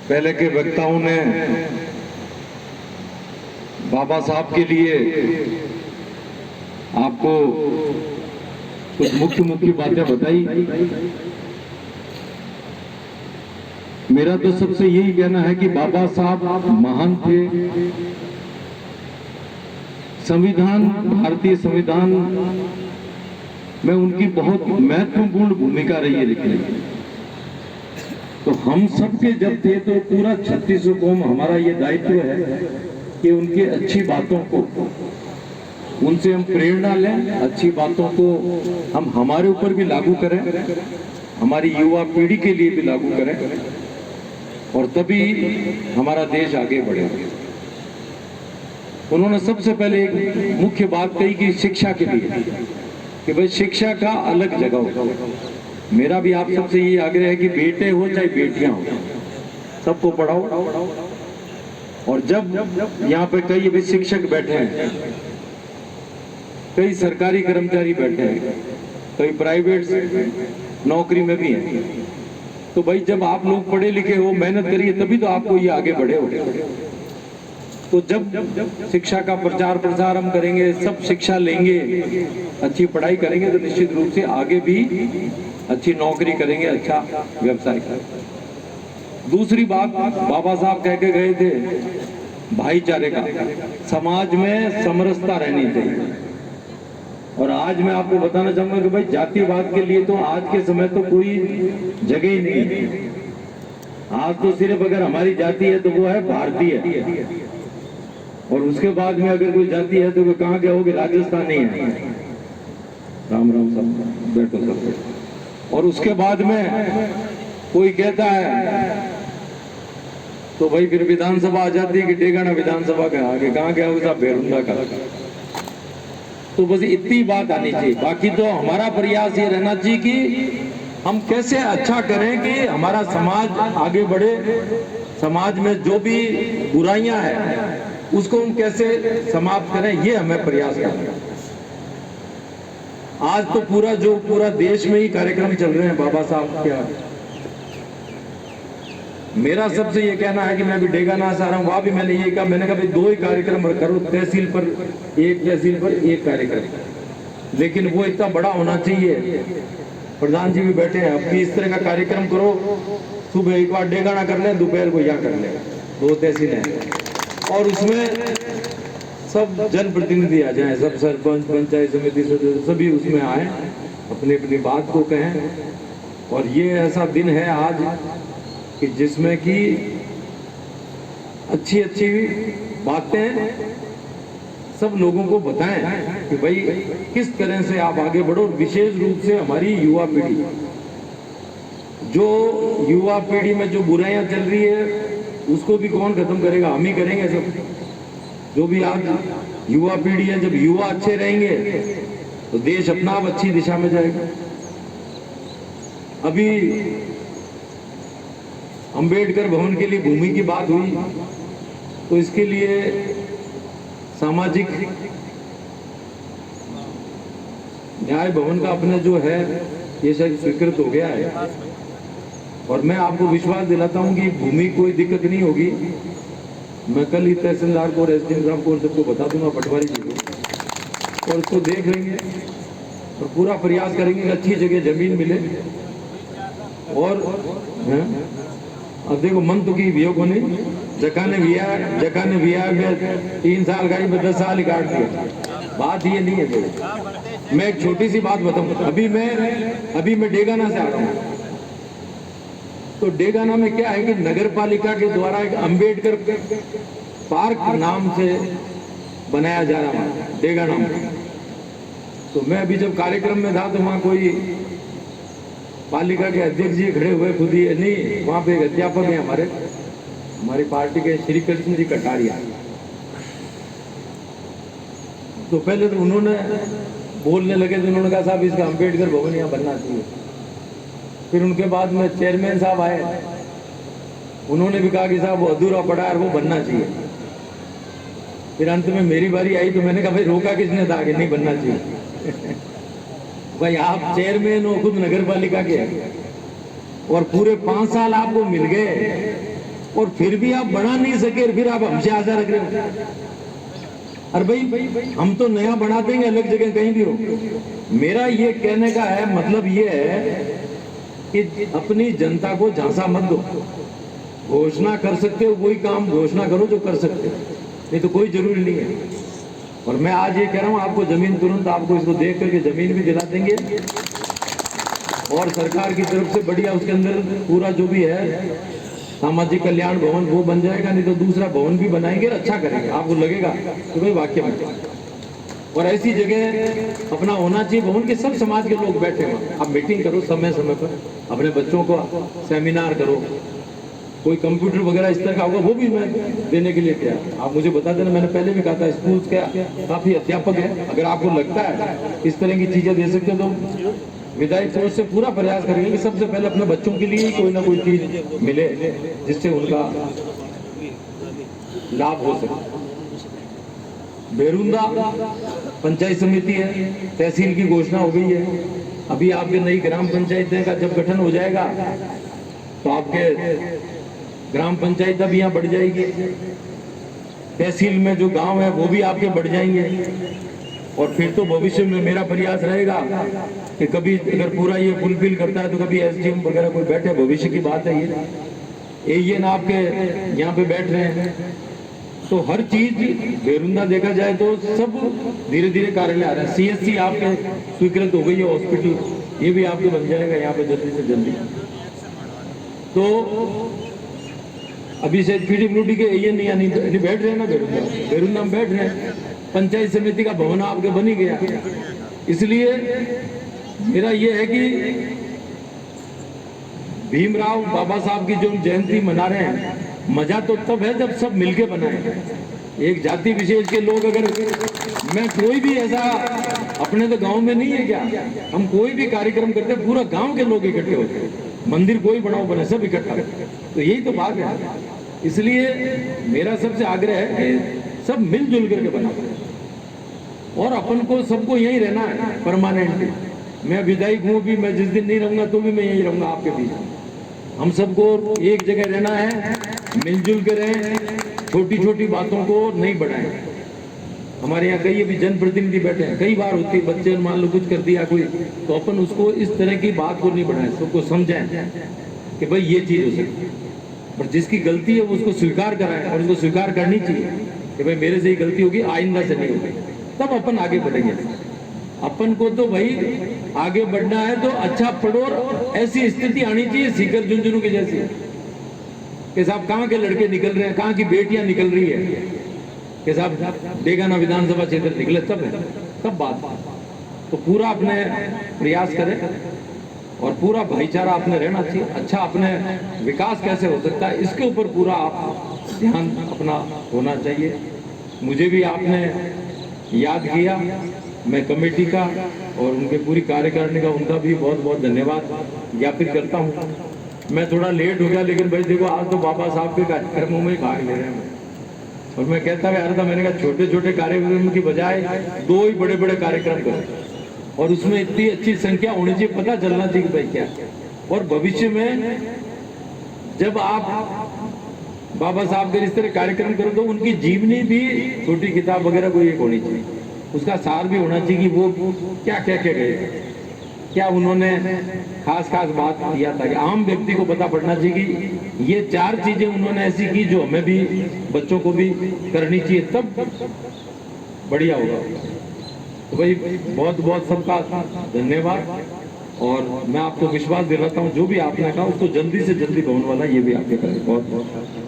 पहले के वक्ताओं ने बाबा साहब के लिए आपको कुछ मुख्य मुख्य बातें बताई। मेरा तो सबसे यही कहना है कि बाबा साहब महान थे। संविधान, भारतीय संविधान में उनकी बहुत महत्वपूर्ण भूमिका रही है लिखने की। तो हम सबके जब थे तो पूरा छत्तीसगढ़ कौम, हमारा ये दायित्व है कि उनकी अच्छी बातों को, उनसे हम प्रेरणा लें, अच्छी बातों को हम हमारे ऊपर भी लागू करें, हमारी युवा पीढ़ी के लिए भी लागू करें, और तभी हमारा देश आगे बढ़ेगा। उन्होंने सबसे पहले एक मुख्य बात कही कि शिक्षा के लिए, कि भाई शिक्षा का अलग जगह हो। मेरा भी आप सबसे ये आग्रह है कि बेटे हो चाहे बेटियां हो, सबको पढ़ाओ। और जब यहाँ पे कई भी शिक्षक बैठे हैं, कई सरकारी कर्मचारी बैठे हैं, कई प्राइवेट नौकरी में भी हैं, तो भाई जब आप लोग पढ़े लिखे हो, मेहनत करिए, तभी तो आपको ये आगे बढ़े हो। तो जब शिक्षा का प्रचार प्रसार हम करेंगे, सब शिक्षा लेंगे, अच्छी पढ़ाई करेंगे, तो निश्चित रूप से आगे भी अच्छी नौकरी करेंगे, अच्छा व्यवसाय करेंगे। दूसरी बात बाबा साहब कह के गए थे, भाईचारे का, समाज में समरसता रहनी चाहिए। और आज मैं आपको बताना चाहूंगा कि भाई जातिवाद के लिए तो आज के समय तो कोई जगह ही नहीं है। आज तो सिर्फ अगर हमारी जाति है तो वो है भारतीय, और उसके बाद में अगर कोई जाति है तो वो कहाँ गया होगी, राजस्थानी है। राम राम सब बैठो सब। और उसके बाद में कोई कहता है तो भाई फिर विधानसभा आ जाती है कि डेगाना विधानसभा का आगे कहाँ गया होगा, बेरुंदा का। तो बस इतनी बात आनी चाहिए। बाकी तो हमारा प्रयास ये रहना चाहिए कि हम कैसे अच्छा करें कि हमारा समाज आगे बढ़े, समाज में जो भी बुराइयां हैं उसको हम कैसे समाप्त करें, ये हमें प्रयास करना है। आज तो पूरा देश में ही कार्यक्रम चल रहे हैं बाबा साहब के। मेरा सबसे ये कहना है कि मैं भी डेगाना से आ रहा हूँ, वहां भी मैंने ये कहा, मैंने कहा भाई 2 ही कार्यक्रम करो, तहसील पर एक कार्यक्रम, लेकिन वो इतना बड़ा होना चाहिए। प्रधान जी भी बैठे हैं, अब इस तरह का कार्यक्रम करो, सुबह एक बार डेगाना कर ले, दोपहर को यहाँ कर ले, 2 तहसील है। और उसमें सब जनप्रतिनिधि आ जाए, सब सरपंच, पंचायत समिति सदस्य सभी उसमें आए, अपनी अपनी बात को कहें। और ये ऐसा दिन है आज कि जिसमें कि अच्छी अच्छी बातें सब लोगों को बताएं कि भाई किस तरह से आप आगे बढ़ो। विशेष रूप से हमारी युवा पीढ़ी, जो युवा पीढ़ी में जो बुराइयां चल रही है उसको भी कौन खत्म करेगा, हम ही करेंगे सब। जो भी आज युवा पीढ़ी है, जब युवा अच्छे रहेंगे तो देश अपना आप अच्छी दिशा में जाएगा। अभी अंबेडकर भवन के लिए भूमि की बात हुई, तो इसके लिए सामाजिक न्याय भवन का अपने जो है ये शायद स्वीकृत हो गया है। और मैं आपको विश्वास दिलाता हूं कि भूमि कोई दिक्कत नहीं होगी। मैं कल ही तहसीलदार को, एसडीएम साहब को, सबको बता दूंगा, पटवारी जी को, और उसको देख लेंगे और पूरा प्रयास करेंगे कि अच्छी जगह जमीन मिले। और अब देखो मन तो की वियोग होने जकाने विया 3 साल गाड़ी में 10 साल ही काट दिया। बात ये नहीं है। देखो मैं एक छोटी सी बात बताऊं, अभी मैं डेगाना से आ रहा हूँ, तो डेगाना में क्या है कि नगर पालिका के द्वारा एक अंबेडकर पार्क नाम से बनाया जा रहा है डेगाना में। तो मैं अभी जब कार्यक्रम में था तो वहाँ कोई पालिका के अध्यक्ष जी खड़े हुए, खुद ही नहीं, वहाँ पे एक अध्यापक है हमारी पार्टी के, श्री कृष्ण जी कटारिया। तो पहले तो उन्होंने बोलने लगे, तो उन्होंने कहा साहब इसका अंबेडकर भवन यहाँ बनना चाहिए। फिर उनके बाद में चेयरमैन साहब आए, उन्होंने भी कहा कि साहब वो अधूरा पड़ा है, वो बनना चाहिए। फिर अंत में मेरी बारी आई, तो मैंने कहा भाई रोका किसने था कि नहीं बनना चाहिए। भाई आप चेयरमैन हो खुद नगर पालिका के, और पूरे 5 साल आपको मिल गए, और फिर भी आप बना नहीं सके, फिर आप हमसे आशा रख रहे हो। अरे भाई हम तो नया बना देंगे अलग जगह कहीं भी हो। मेरा ये कहने का है मतलब ये है कि अपनी जनता को झांसा मत दो। घोषणा कर सकते हो कोई काम घोषणा करो जो कर सकते हो, नहीं तो कोई जरूरी नहीं है। और मैं आज ये कह रहा हूं आपको जमीन तुरंत आपको इसको देख करके जमीन भी दिला देंगे और सरकार की तरफ से बढ़िया उसके अंदर पूरा जो भी है सामाजिक कल्याण भवन वो बन जाएगा, नहीं तो दूसरा भवन भी बनाएंगे, अच्छा करेंगे। आपको लगेगा कि भाई वाक्य में। और ऐसी जगह अपना होना चाहिए भवन के सब समाज के लोग बैठे हो, आप मीटिंग करो समय समय पर, अपने बच्चों को सेमिनार करो, कोई कंप्यूटर वगैरह इस तरह का होगा वो भी मैं देने के लिए तैयार। आप मुझे बता देना, मैंने पहले भी कहा था स्कूल का काफी अध्यापक है, अगर आपको लगता है इस तरह की चीजें दे सकते हो तो विधायक सोच से पूरा प्रयास करेंगे कि सबसे पहले अपने बच्चों के लिए कोई ना कोई चीज मिले जिससे उनका लाभ हो सके। बेरुंदा पंचायत समिति है, तहसील की घोषणा हो गई है। अभी आपके नई ग्राम पंचायतें का जब गठन हो जाएगा तो आपके ग्राम पंचायत अब यहाँ बढ़ जाएगी, तहसील में जो गांव है वो भी आपके बढ़ जाएंगे। और फिर तो भविष्य में मेरा प्रयास रहेगा कि कभी अगर पूरा ये फुलफिल करता है तो कभी एसडीएम वगैरह कोई बैठे, भविष्य की बात है ये ना आपके यहाँ पे बैठ रहे हैं। तो हर चीज बेरुंदा देखा जाए तो सब धीरे धीरे कार्यालय आ रहे हैं। सीएससी आपके स्वीकृत हो गई है, हॉस्पिटल ये भी आपके बन जाएगा यहाँ पे जल्दी से जल्दी। तो अभी से पीडब्ल्यूडी के ये नहीं बैठ रहे हैं ना, बेरुंदा में बैठ रहे हैं। पंचायत समिति का भवन आपके बन ही गया। इसलिए मेरा ये है कि भीमराव बाबा साहब की जो जयंती मना रहे हैं, मजा तो तब है जब सब मिलके बनाए। एक जाति विशेष के लोग अगर, मैं कोई भी ऐसा अपने तो गांव में नहीं है क्या, हम कोई भी कार्यक्रम करते हैं पूरा गांव के लोग इकट्ठे होते हैं, मंदिर कोई बनाओ बने सब इकट्ठा, तो यही तो बात है। इसलिए मेरा सबसे आग्रह है कि सब मिलजुल करके बनाओ और अपन को सबको यहीं रहना है परमानेंटली। मैं विधायक हूँ भी, मैं जिस दिन नहीं रहूंगा तो भी मैं यहीं रहूंगा आपके बीच। हम सबको एक जगह रहना है, मिलजुल के रहें, छोटी छोटी बातों को नहीं बढ़ाएं। हमारे यहाँ कई अभी जनप्रतिनिधि बैठे हैं, कई बार होती है बच्चे मान लो कुछ कर दिया कोई, तो अपन उसको इस तरह की बात को नहीं बढ़ाएं, सबको समझाएं कि भाई ये चीज हो सकती है, पर जिसकी गलती है वो उसको स्वीकार कराएं और उसको स्वीकार करनी चाहिए कि भाई मेरे से ही गलती होगी, आइंदा से नहीं होगी, तब अपन आगे बढ़ेंगे। अपन को तो भाई आगे बढ़ना है तो अच्छा पढ़ो और ऐसी स्थिति आनी चाहिए सीकर झुंझुनू की जैसी कि साहब कहाँ के लड़के निकल रहे हैं, कहाँ की बेटियां निकल रही है कि साहब देखा ना विधानसभा क्षेत्र निकले, तब बात। तो पूरा अपने प्रयास करें और पूरा भाईचारा अपने रहना चाहिए। अच्छा अपने विकास कैसे हो सकता है इसके ऊपर पूरा आप ध्यान अपना होना चाहिए। मुझे भी आपने याद किया, मैं कमेटी का और उनके पूरी कार्यकारिणी का उनका भी बहुत बहुत धन्यवाद ज्ञापित करता हूँ। मैं थोड़ा लेट हो गया, लेकिन भाई देखो आज तो बाबा साहब के कार्यक्रमों में भाग ले रहे हैं और मैं कहता भी आ रहा था, मैंने कहा छोटे छोटे कार्यक्रम की बजाय 2 ही बड़े बड़े कार्यक्रम करें और उसमें इतनी अच्छी संख्या होनी चाहिए, पता चलना चाहिए भाई क्या। और भविष्य में जब आप बाबा साहब के इस तरह कार्यक्रम करो तो उनकी जीवनी भी छोटी किताब वगैरह कोई एक होनी चाहिए, उसका सार भी होना चाहिए कि वो क्या क्या क्या गए, क्या उन्होंने खास खास बात किया था कि आम व्यक्ति को पता पड़ना चाहिए कि ये 4 चीजें उन्होंने ऐसी की जो हमें भी बच्चों को भी करनी चाहिए, तब बढ़िया होगा। तो भाई बहुत बहुत सबका धन्यवाद और मैं आपको विश्वास दिलाता हूँ जो भी आपने कहा उसको जल्दी से जल्दी होने वाला ये भी आपके करें। बहुत बहुत